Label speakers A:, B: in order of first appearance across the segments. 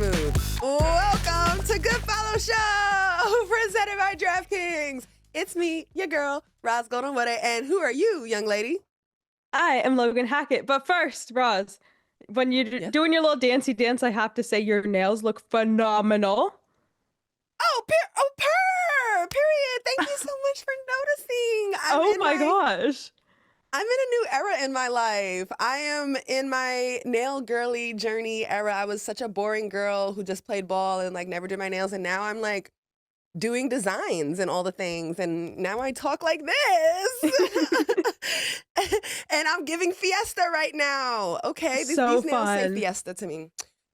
A: smooth. Welcome to Good Follow Show, presented by DraftKings. It's me, your girl, Ros All-Star, and who are you, young lady?
B: I am Logan Hackett. But first, Ros, when you're doing your little dancey dance, I have to say your nails look phenomenal.
A: Period. Thank you so much for noticing.
B: My gosh.
A: I'm in a new era in my life. I am in my nail girly journey era. I was such a boring girl who just played ball and like never did my nails. And now I'm like doing designs and all the things. And now I talk like this. And I'm giving fiesta right now. Okay, these nails say fiesta to me.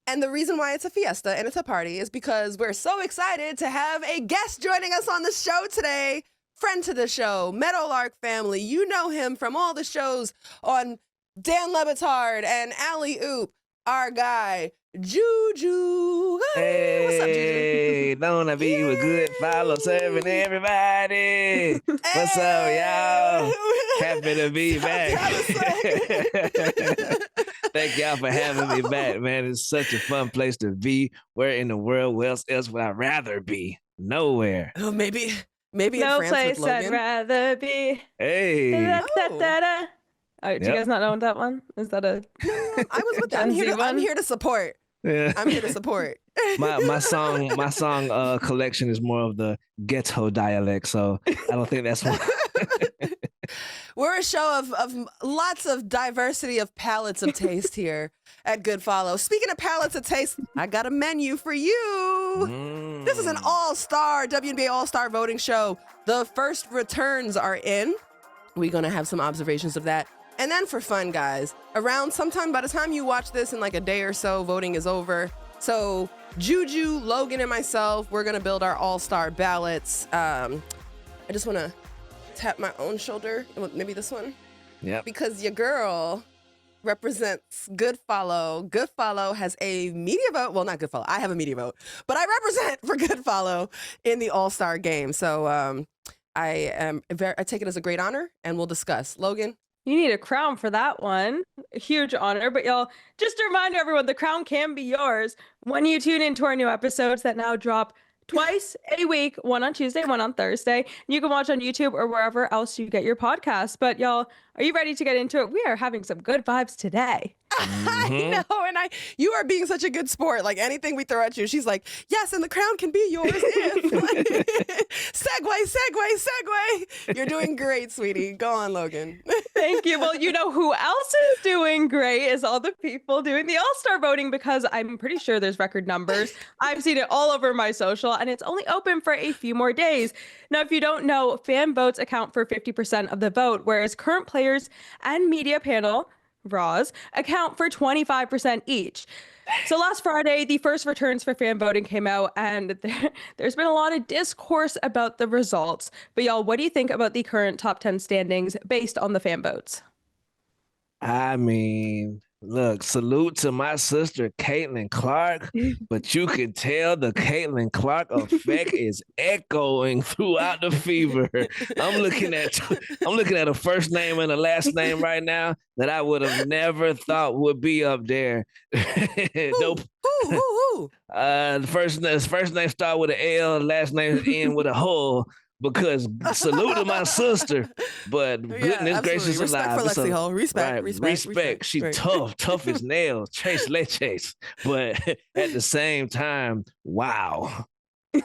A: And the reason why it's a fiesta and it's a party is because we're so excited to have a guest joining us on the show today. Friend to the show, Meadowlark family. You know him from all the shows on Dan Le Batard and Alley Oop. Our guy, Juju.
C: Hey,
A: what's up, Juju?
C: Don't I be a good follow serving everybody? What's up, y'all? Happy to be back. Thank y'all for having me back, man. It's such a fun place to be. Where in the world else would I rather be? Nowhere.
A: Oh, maybe
B: no
A: in France
B: place
A: with Logan.
B: I'd rather be.
C: Hey.
B: Oh, do you guys not know that one? Is that a?
A: I was with them. I'm here to support.
C: Yeah.
A: I'm here to support.
C: my song collection is more of the ghetto dialect, so I don't think that's one.
A: We're a show of lots of diversity of palettes of taste here at Good Follow. Speaking of palettes of taste, I got a menu for you. This is an all-star WNBA All-Star voting show. The first returns are in. We're going to have some observations of that. And then for fun, guys, around sometime by the time you watch this in like a day or so, voting is over. So Juju, Logan, and myself, we're going to build our all-star ballots. I just want to tap my own shoulder. Maybe this one.
C: Yeah.
A: Because your girl represents Good Follow. Good Follow has a media vote. Well, not Good Follow. I have a media vote. But I represent for Good Follow in the all-star game. So I take it as a great honor, and we'll discuss. Logan?
B: You need a crown for that one. A huge honor. But y'all, just to remind everyone, the crown can be yours when you tune into our new episodes that now drop twice a week, one on Tuesday, one on Thursday. You can watch on YouTube or wherever else you get your podcasts. But y'all, are you ready to get into it? We are having some good vibes today.
A: I know, and you are being such a good sport. Like anything we throw at you, she's like, yes, and the crown can be yours if. Like, segue. You're doing great, sweetie. Go on, Logan.
B: Thank you. Well, you know who else is doing great is all the people doing the All-Star voting, because I'm pretty sure there's record numbers. I've seen it all over my social, and it's only open for a few more days. Now, if you don't know, fan votes account for 50% of the vote, whereas current players and media panel, Ros, account for 25% each. So last Friday, the first returns for fan voting came out, and there's been a lot of discourse about the results. But y'all, what do you think about the current top 10 standings based on the fan votes?
C: I mean, look, salute to my sister, Caitlin Clark, but you can tell the Caitlin Clark effect is echoing throughout the fever. I'm looking at a first name and a last name right now that I would have never thought would be up there.
A: Who?
C: The first name start with an L, last name end with a hull. Because salute to my sister, but goodness gracious alive.
A: Respect for Lexi Hull. Respect.
C: She
A: right.
C: tough as nails. Chase leches. But at the same time, wow.
A: Yeah,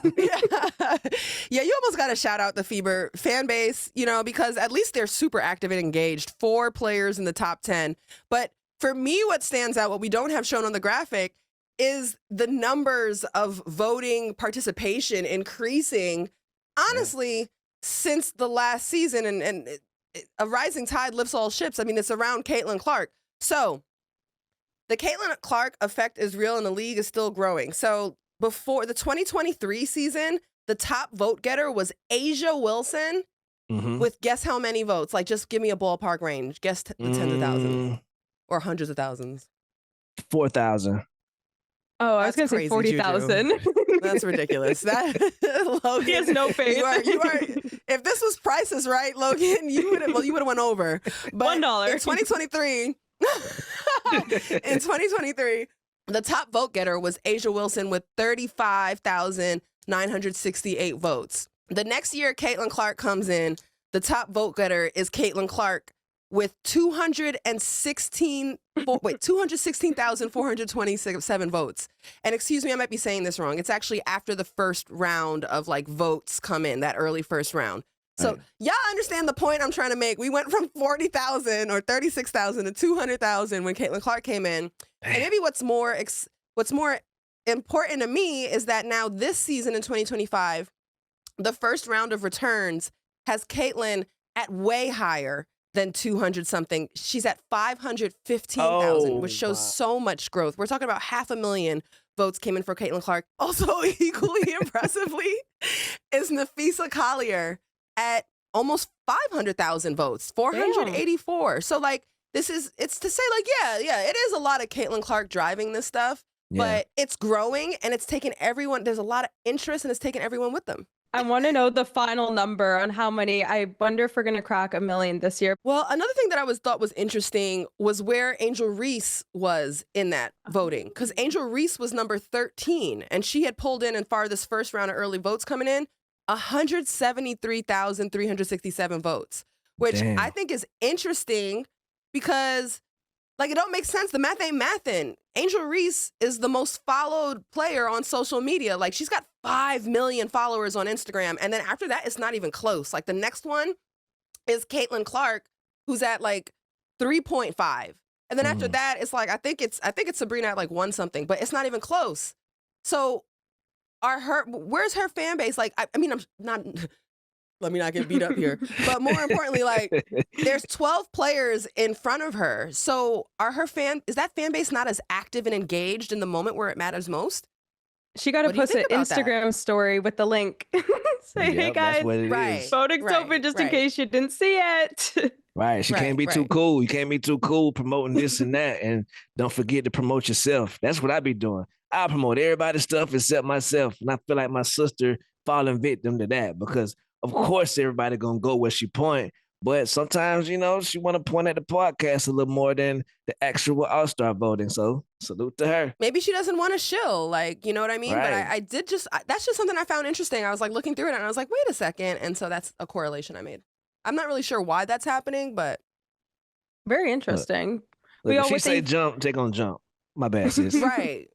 A: you almost got to shout out the FIBA fan base, because at least they're super active and engaged. 4 players in the top 10. But for me, what stands out, what we don't have shown on the graphic, is the numbers of voting participation increasing. Honestly, since the last season, and a rising tide lifts all ships. I mean, it's around Caitlin Clark. So the Caitlin Clark effect is real, and the league is still growing. So before the 2023 season, the top vote getter was Asia Wilson with guess how many votes? Like, just give me a ballpark range. Guess the tens of thousands or hundreds of thousands.
C: 4,000.
B: Oh, I was going to say 40,000.
A: That's ridiculous. Logan,
B: he has no faith.
A: You are. If this was Prices Right, Logan, you would have went over. But
B: $1
A: in 2023, The top vote getter was Asia Wilson with 35,968 votes. The next year, Caitlin Clark comes in. The top vote getter is Caitlin Clark with 216,427 votes. And excuse me, I might be saying this wrong. It's actually after the first round of like votes come in, that early first round. So y'all understand the point I'm trying to make. We went from 40,000 or 36,000 to 200,000 when Caitlin Clark came in. And maybe what's more important to me is that now this season in 2025, the first round of returns has Caitlin at way higher than 200 something. She's at 515,000, which shows so much growth. We're talking about 500,000 votes came in for Caitlin Clark. Also, equally impressively, is Napheesa Collier at almost 500,000 votes, 484. Damn. So like, it's to say like, yeah, it is a lot of Caitlin Clark driving this stuff, but it's growing and it's taking everyone, there's a lot of interest and it's taking everyone with them.
B: I want to know the final number on how many. I wonder if we're going to crack 1 million this year.
A: Well, another thing that I thought was interesting was where Angel Reese was in that voting, because Angel Reese was number 13 and she had pulled in far this first round of early votes coming in, 173,367 votes, which I think is interesting because like it don't make sense. The math ain't mathin'. Angel Reese is the most followed player on social media. Like she's got 5 million followers on Instagram. And then after that, it's not even close. Like the next one is Caitlin Clark, who's at like 3.5. And then after that, it's like, I think it's Sabrina at like 1 something, but it's not even close. So where's her fan base? Like, I mean, I'm not, let me not get beat up here. But more importantly, like there's 12 players in front of her. So is that fan base not as active and engaged in the moment where it matters most?
B: She got to post an Instagram story with the link. Say, hey guys, voting's open just in case you didn't see it.
C: Right. She can't be too cool. You can't be too cool promoting this and that. And don't forget to promote yourself. That's what I be doing. I promote everybody's stuff except myself. And I feel like my sister falling victim to that because of course everybody gonna go where she point. But sometimes, you know, she want to point at the podcast a little more than the actual All-Star voting. So salute to her.
A: Maybe she doesn't want to shill, like, you know what I mean? Right. But that's just something I found interesting. I was like looking through it and I was like, wait a second. And so that's a correlation I made. I'm not really sure why that's happening, but.
B: Very interesting.
C: Look, if she say jump, take on jump. My bad, sis.
A: Right.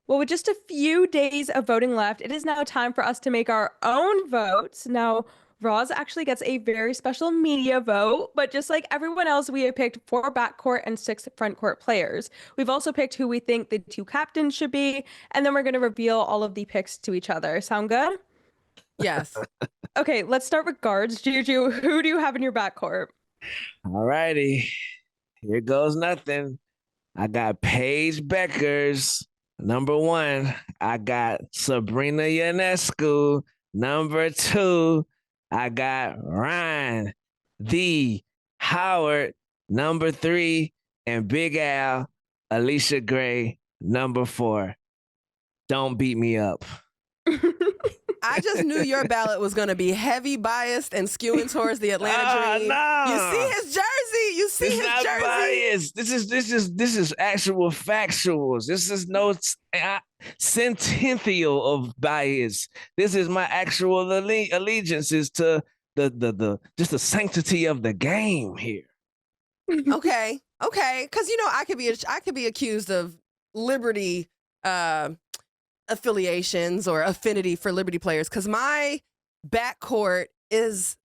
B: Well, with just a few days of voting left, it is now time for us to make our own votes. Now, Ros actually gets a very special media vote, but just like everyone else, we have picked 4 backcourt and 6 frontcourt players. We've also picked who we think the 2 captains should be, and then we're going to reveal all of the picks to each other. Sound good?
A: Yes.
B: Okay, let's start with guards. Juju, who do you have in your backcourt?
C: All righty. Here goes nothing. I got Paige Beckers. Number 1, I got Sabrina Ionescu. Number 2, I got Ryan the Howard. Number 3, and Big Al, Alicia Gray. Number 4. Don't beat me up.
A: I just knew your ballot was going to be heavy biased and skewing towards the Atlanta Dream.
C: No.
A: You see his jersey. You see his jersey.
C: Biased. This is actual factuals. This is no centennial of bias. This is my actual allegiances to the just the sanctity of the game here.
A: Okay. Because you know I could be accused of Liberty affiliations or affinity for Liberty players because my backcourt is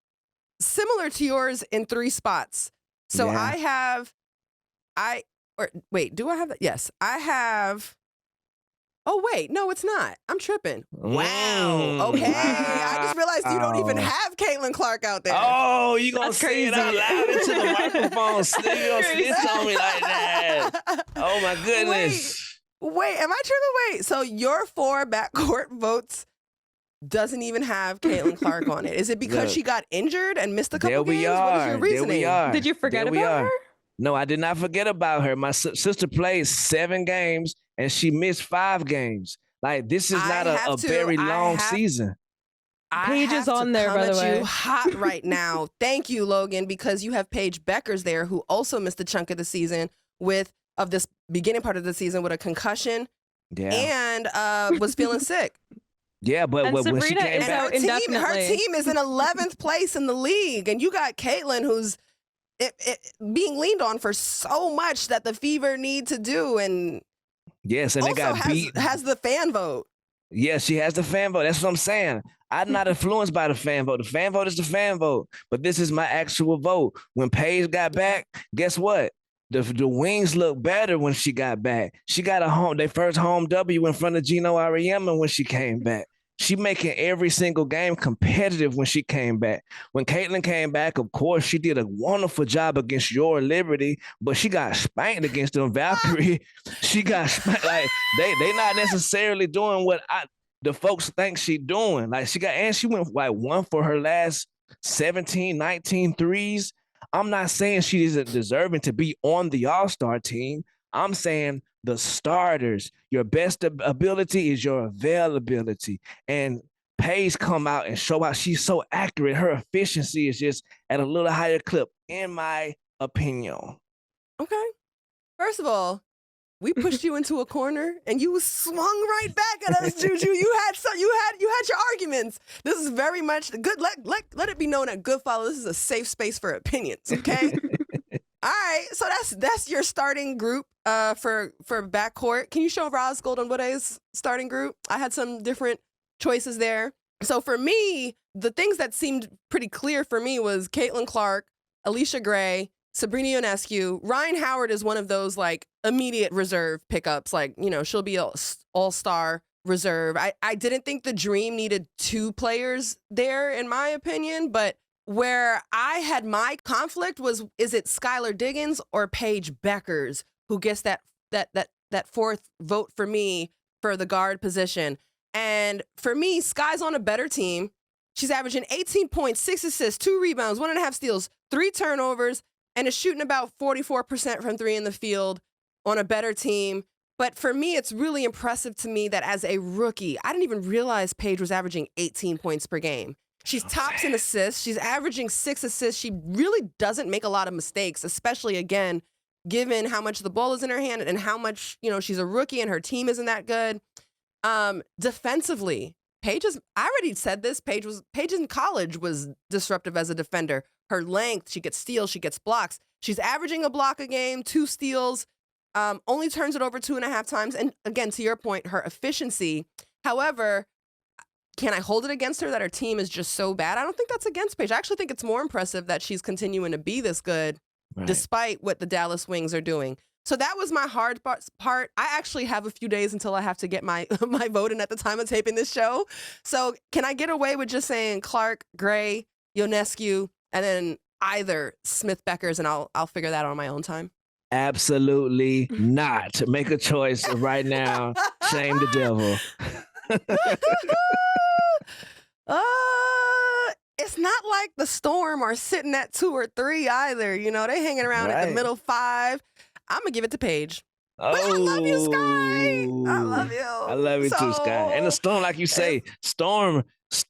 A: similar to yours in 3 spots. So do I have that? Yes, I have. Oh, wait, no, it's not. I'm tripping. Wow. Okay. I just realized you don't even have Caitlin Clark out there.
C: Oh, you going to say it out loud into the microphone. You going to snitch on me like that. Oh, my goodness.
A: Wait, am I tripping? Wait, so your 4 backcourt votes doesn't even have Caitlin Clark on it. Is it because she got injured and missed a couple games? What is your reasoning?
B: Did you forget about her?
C: No, I did not forget about her. My sister played 7 games and she missed 5 games. Like, this is not a very long season.
B: Paige is on there, by the way.
A: You hot right now. Thank you, Logan, because you have Paige Beckers there, who also missed a chunk of the season of this beginning part of the season with a concussion.
C: Yeah.
A: and was feeling sick.
C: Yeah, but
B: And
C: when she
B: Sabrina
C: came
B: is
C: back,
B: out
A: Her
B: indefinitely.
A: team is in 11th place in the league, and you got Caitlin, who's being leaned on for so much that the Fever need to do, and
C: yes, and they
A: also
C: got beat.
A: has the fan vote.
C: Yeah, she has the fan vote. That's what I'm saying. I'm not influenced by the fan vote. The fan vote is the fan vote. But this is my actual vote. When Paige got back, guess what? The Wings look better when she got back. She got their first home W in front of Gino Ariema when she came back. She making every single game competitive when she came back. When Caitlin came back, of course, she did a wonderful job against Your Liberty, but she got spanked against them Valkyrie. She got spanked. Like they not necessarily doing what the folks think she doing. Like she went like 1 for her last 17, 19 threes. I'm not saying she isn't deserving to be on the All-Star team. I'm saying the starters, your best ability is your availability. And Paige come out and show out she's so accurate. Her efficiency is just at a little higher clip, in my opinion.
A: Okay. First of all, we pushed you into a corner and you swung right back at us, Juju. You had your arguments. This is very much good. Let it be known at Good Follow, this is a safe space for opinions, okay? All right, so that's your starting group for backcourt. Can you show Ros Golden-Wooday's starting group? I had some different choices there. So for me, the things that seemed pretty clear for me was Caitlin Clark, Alicia Gray, Sabrina Ionescu. Ryan Howard is one of those like immediate reserve pickups. Like, she'll be an all-star reserve. I didn't think the Dream needed 2 players there, in my opinion, but where I had my conflict was, is it Skylar Diggins or Paige Beckers who gets that 4th vote for me for the guard position? And for me, Sky's on a better team. She's averaging 18 points, 6 assists, 2 rebounds, 1.5 steals, 3 turnovers, and is shooting about 44% from 3 in the field on a better team. But for me, it's really impressive to me that as a rookie, I didn't even realize Paige was averaging 18 points per game. She's tops in assists. She's averaging 6 assists. She really doesn't make a lot of mistakes, especially, again, given how much the ball is in her hand and how much, she's a rookie and her team isn't that good. Defensively, I already said this, Paige in college was disruptive as a defender. Her length, she gets steals, she gets blocks. She's averaging a block a game, 2 steals, only turns it over 2.5 times. And again, to your point, her efficiency. However, can I hold it against her that her team is just so bad? I don't think that's against Paige. I actually think it's more impressive that she's continuing to be this good, right, despite what the Dallas Wings are doing. So that was my hard part. I actually have a few days until I have to get my vote in at the time of taping this show. So can I get away with just saying Clark, Gray, Ionescu, and then either Smith Beckers, and I'll figure that out on my own time?
C: Absolutely not. Make a choice right now. Shame the devil.
A: It's not like the Storm are sitting at 2 or 3 either. They hanging around at the middle 5. I'm gonna give it to Paige. But I love you, Sky. I love you.
C: I love you too, Sky. And the Storm, like you say,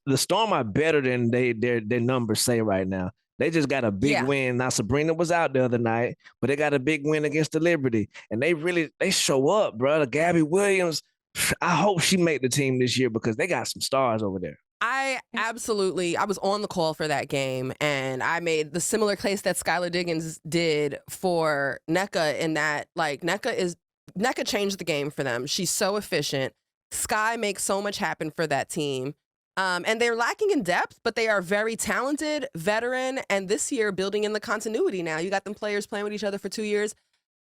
C: the Storm are better than their numbers say right now. They just got a big win. Now, Sabrina was out the other night, but they got a big win against the Liberty. And they show up, bro. Gabby Williams, I hope she made the team this year because they got some stars over there.
A: I was on the call for that game, and I made the similar case that Skylar Diggins did for Nneka, in that, like, Nneka changed the game for them. She's so efficient. Sky makes so much happen for that team. And they're lacking in depth, but they are very talented, veteran, and this year building in the continuity now. You got them players playing with each other for 2 years.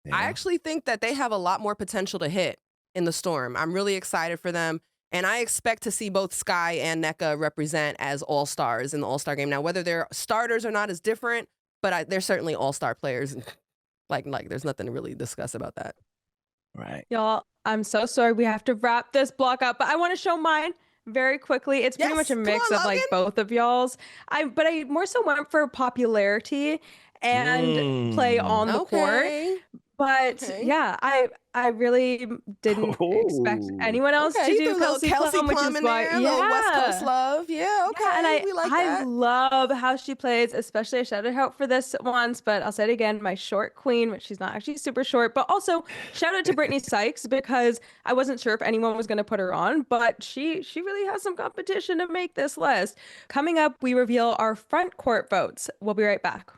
A: Yeah. I actually think that they have a lot more potential to hit in the Storm. I'm really excited for them. And I expect to see both Sky and Nneka represent as all-stars in the All-Star game. Now, whether they're starters or not is different, but they're certainly all-star players. like there's nothing to really discuss about that.
C: Right.
B: Y'all, I'm so sorry we have to wrap this block up, but I want to show mine very quickly. It's pretty much a mix of like both of y'all's. But I more so went for popularity and play on the court. But
A: Okay.
B: yeah, I really didn't expect
C: Oh,
B: anyone else
A: Okay,
B: to
A: you
B: do
A: threw a little Kelsey
B: Plum, which
A: Plum
B: is
A: in
B: why,
A: there, a little West Coast
B: yeah.
A: love. Yeah, okay,
B: Yeah, and
A: we like
B: I
A: that.
B: love how she plays, especially I shouted her out for this once, but I'll say it again, my short queen, which she's not actually super short, but also shout out to Brittany Sykes because I wasn't sure if anyone was going to put her on, but she really has some competition to make this list. Coming up, we reveal our front court votes. We'll be right back.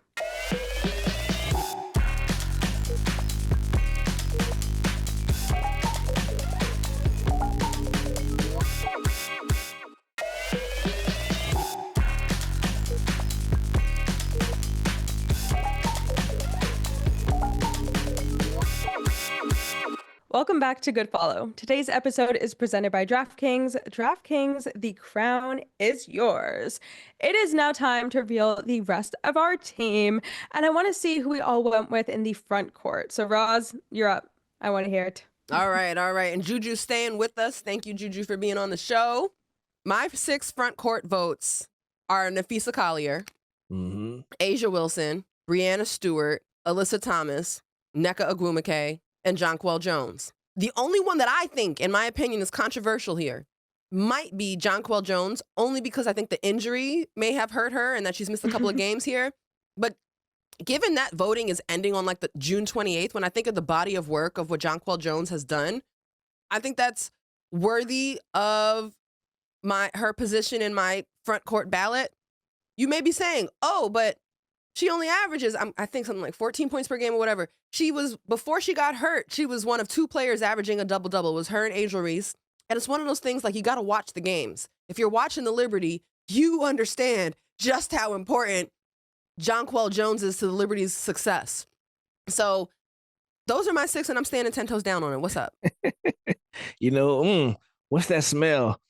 B: Welcome back to Good Follow. Today's episode is presented by DraftKings. DraftKings, the crown is yours. It is now time to reveal the rest of our team, and I want to see who we all went with in the front court. So, Roz, you're up. I want to hear it.
A: All right. And Juju staying with us. Thank you, Juju, for being on the show. My 6 front court votes are Nafisa Collier, Asia Wilson, Brianna Stewart, Alyssa Thomas, Nneka Ogwumike, and Jonquel Jones. The only one that I think, in my opinion, is controversial here might be Jonquel Jones, only because I think the injury may have hurt her and that she's missed a couple of games here. But given that voting is ending on like the June 28th, when I think of the body of work of what Jonquel Jones has done, I think that's worthy of her position in my front court ballot. You may be saying, oh, but she only averages, I think something like 14 points per game or whatever. Before she got hurt, she was one of 2 players averaging a double-double. It was her and Angel Reese. And it's one of those things like you got to watch the games. If you're watching the Liberty, you understand just how important Jonquel Jones is to the Liberty's success. So those are my 6, and I'm standing 10 toes down on it. What's up?
C: What's that smell?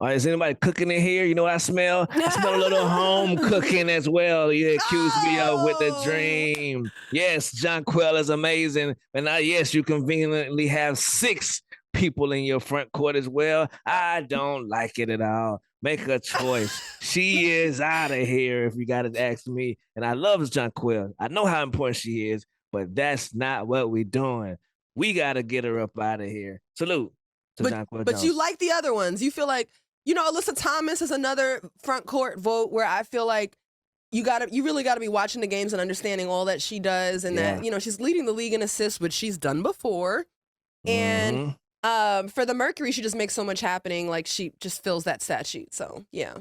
C: Is anybody cooking in here? You know what I smell? I smell a little home cooking as well. You accused me of with the dream. Yes, Jonquel is amazing. And now, yes, you conveniently have 6 people in your front court as well. I don't like it at all. Make a choice. She is out of here if you got to ask me. And I love Jonquel. I know how important she is, but that's not what we're doing. We got to get her up out of here. Salute.
A: But you like the other ones. You feel like, Alyssa Thomas is another front court vote where I feel like you really got to be watching the games and understanding all that she does, and that, she's leading the league in assists, which she's done before. And for the Mercury, she just makes so much happening. Like, she just fills that stat sheet. So, yeah.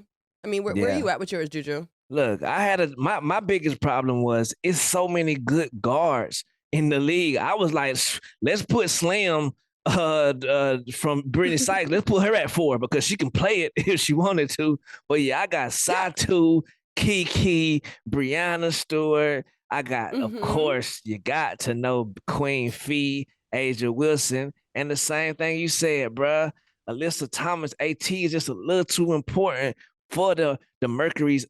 A: I mean, where are you at with yours, Juju?
C: Look, I had my biggest problem was it's so many good guards in the league. I was like, let's put Slim from Brittany Sykes. Let's put her at 4 because she can play it if she wanted to. But yeah, I got Satu, Kiki, Brianna Stewart. I got, of course, you got to know Queen Fee, Asia Wilson, and the same thing you said, bruh. Alyssa Thomas, AT is just a little too important for the Mercury's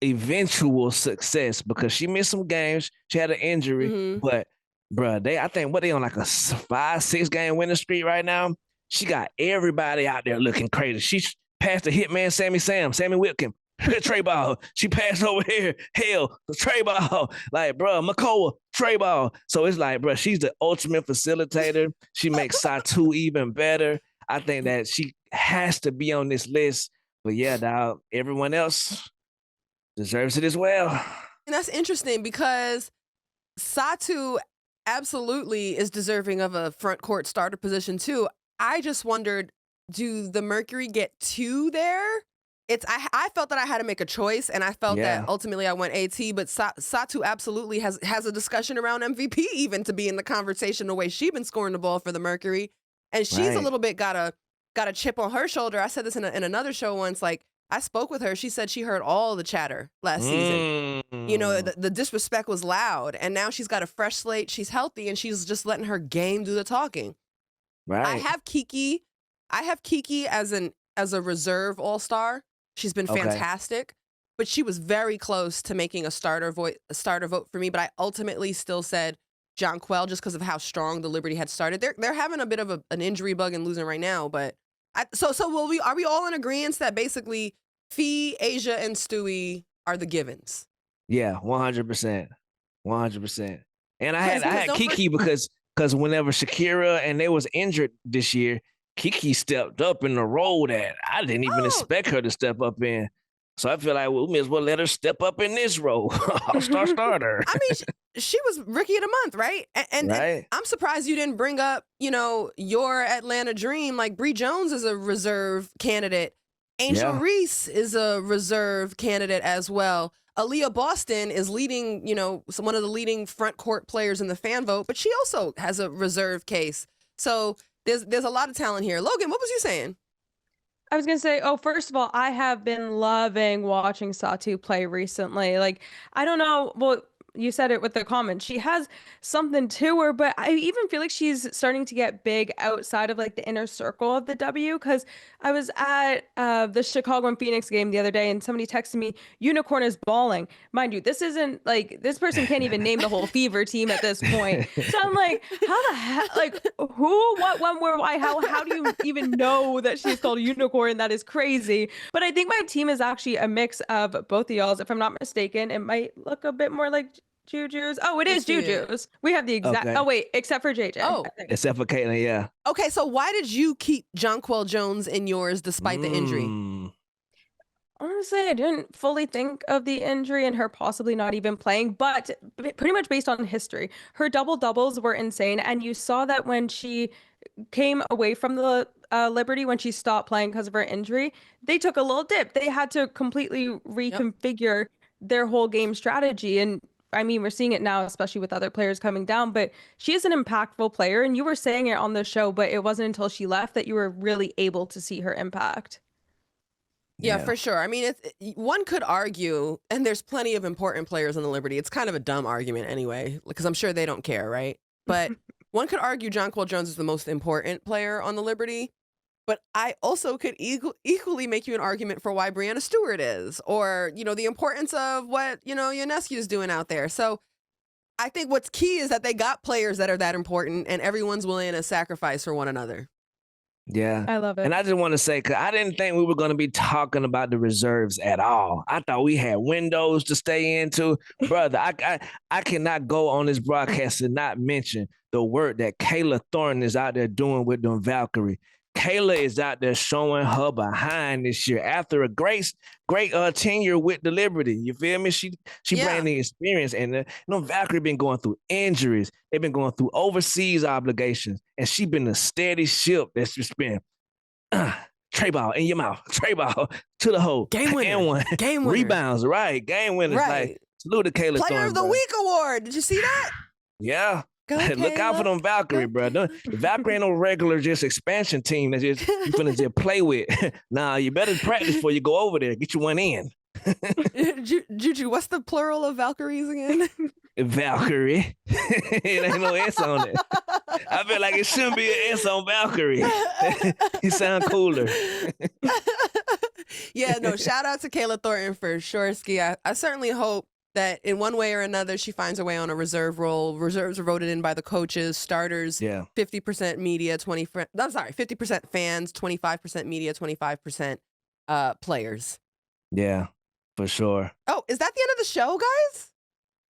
C: eventual success because she missed some games. She had an injury, but bruh, I think they on like a 5-6 game winning streak right now. She got everybody out there looking crazy. She passed the hitman Sammy Whitcomb, Trey Ball. She passed over here, Trey Ball. Like, bruh, McCullough, Trey Ball. So it's like, bruh, she's the ultimate facilitator. She makes Satu even better. I think that she has to be on this list. But yeah, dog, everyone else deserves it as well.
A: And that's interesting because Satu absolutely is deserving of a front court starter position too. I just wondered, do the Mercury get 2 there? I felt that I had to make a choice, and I felt that ultimately I went AT, but Satu absolutely has a discussion around MVP even to be in the conversation the way she's been scoring the ball for the Mercury. And she's a little bit got a chip on her shoulder. I said this in another show once, like, I spoke with her. She said she heard all the chatter last season. The disrespect was loud. And now she's got a fresh slate. She's healthy, and she's just letting her game do the talking.
C: Right.
A: I have Kiki as a reserve All-Star. She's been fantastic. But she was very close to making a starter vote for me. But I ultimately still said Jonquel just because of how strong the Liberty had started. They're having a bit of an injury bug and losing right now, but are we all in agreement that basically Fee, Asia, and Stewie are the givens?
C: Yeah, 100%. 100%. And I had Kiki because Because whenever Shakira and they was injured this year, Kiki stepped up in the role that I didn't even expect her to step up in. So I feel like we may as well let her step up in this role. All-star starter.
A: I mean, she was Rookie of the Month, right? And I'm surprised you didn't bring up, your Atlanta Dream. Like Bree Jones is a reserve candidate. Angel Reese is a reserve candidate as well. Aaliyah Boston is leading, one of the leading front court players in the fan vote, but she also has a reserve case. So there's a lot of talent here. Logan, what was you saying?
B: I was going to say, first of all, I have been loving watching Satu play recently. Like, I don't know, well, you said it with the comment. She has something to her, but I even feel like she's starting to get big outside of like the inner circle of the W. Because I was at the Chicago and Phoenix game the other day, and somebody texted me, "Unicorn is balling." Mind you, this isn't like this person can't even name the whole Fever team at this point. So I'm like, how the hell? Like, who, what, when, where, why, how? How do you even know that she's called Unicorn? That is crazy. But I think my team is actually a mix of both of y'all's. If I'm not mistaken, it might look a bit more like Juju's. Oh, it is Juju's. We have the exact. Okay. Oh wait, except for JJ.
A: Oh,
C: except for Caitlin, yeah.
A: Okay, so why did you keep Jonquel Jones in yours despite the injury?
B: Honestly, I didn't fully think of the injury and her possibly not even playing, but pretty much based on history, her double doubles were insane, and you saw that when she came away from the Liberty, when she stopped playing because of her injury, they took a little dip. They had to completely reconfigure their whole game strategy. And I mean, we're seeing it now, especially with other players coming down, but she is an impactful player. And you were saying it on the show, but it wasn't until she left that you were really able to see her impact.
A: Yeah, for sure. I mean, one could argue, and there's plenty of important players on the Liberty. It's kind of a dumb argument anyway, because I'm sure they don't care, right? But one could argue Jonquel Jones is the most important player on the Liberty. But I also could equally make you an argument for why Breanna Stewart is, or, the importance of what, Ionescu is doing out there. So I think what's key is that they got players that are that important and everyone's willing to sacrifice for one another.
C: Yeah.
B: I love it.
C: And I just want to say, because I didn't think we were going to be talking about the reserves at all. I thought we had windows to stay into. Brother, I cannot go on this broadcast and not mention the work that Kayla Thornton is out there doing with them Valkyrie. Kayla is out there showing her behind this year after a great tenure with the Liberty. You feel me? She bringing the experience, and Valkyrie been going through injuries. They've been going through overseas obligations, and she been a steady ship that's just been tray ball in your mouth, tray ball to the hole,
A: game winner, game winner,
C: rebounds, right? Game winners, right? Like, salute to Kayla Thornton.
A: Player of the Week award. Did you see that?
C: Yeah. Look out for them Valkyrie, bro. The Valkyrie ain't no regular just expansion team that you finna just play with. Nah, you better practice before you go over there. Get you one in.
A: Juju, what's the plural of Valkyries again?
C: Valkyrie. It ain't no S on it. I feel like it shouldn't be an S on Valkyrie. It sound cooler.
A: Yeah, no, shout out to Kayla Thornton for sure, Ski. I certainly hope that in one way or another, she finds her way on a reserve role. Reserves are voted in by the coaches, starters, 50% media, 50% fans, 25% media, 25% players.
C: Yeah, for sure.
A: Oh, is that the end of the show, guys?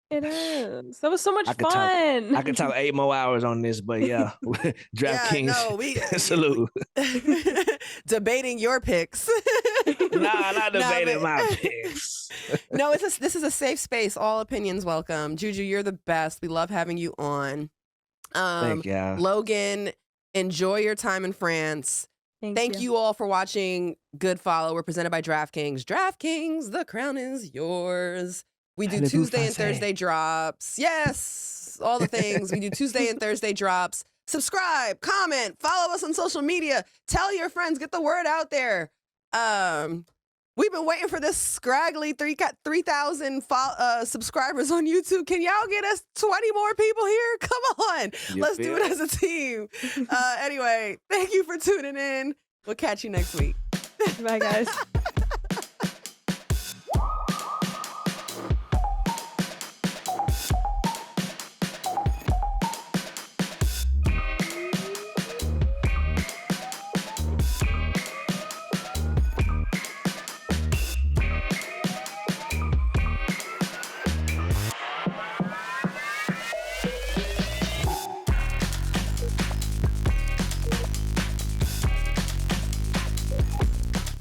B: It is. That was so much fun.
C: I could talk 8 more hours on this, but yeah. DraftKings, salute.
A: Debating your picks.
C: Nah, not debating my picks.
A: No, this is a safe space. All opinions welcome. Juju, you're the best. We love having you on.
C: Thank you.
A: Logan, enjoy your time in France. Thank you all for watching Good Follow. We're presented by DraftKings. DraftKings, the crown is yours. We do Tuesday and Thursday drops. Yes, all the things. We do Tuesday and Thursday drops. Subscribe, comment, follow us on social media. Tell your friends, get the word out there. We've been waiting for this scraggly 3,000 subscribers on YouTube. Can y'all get us 20 more people here? Come on. Let's do it as a team. Anyway, thank you for tuning in. We'll catch you next week.
B: Bye, guys.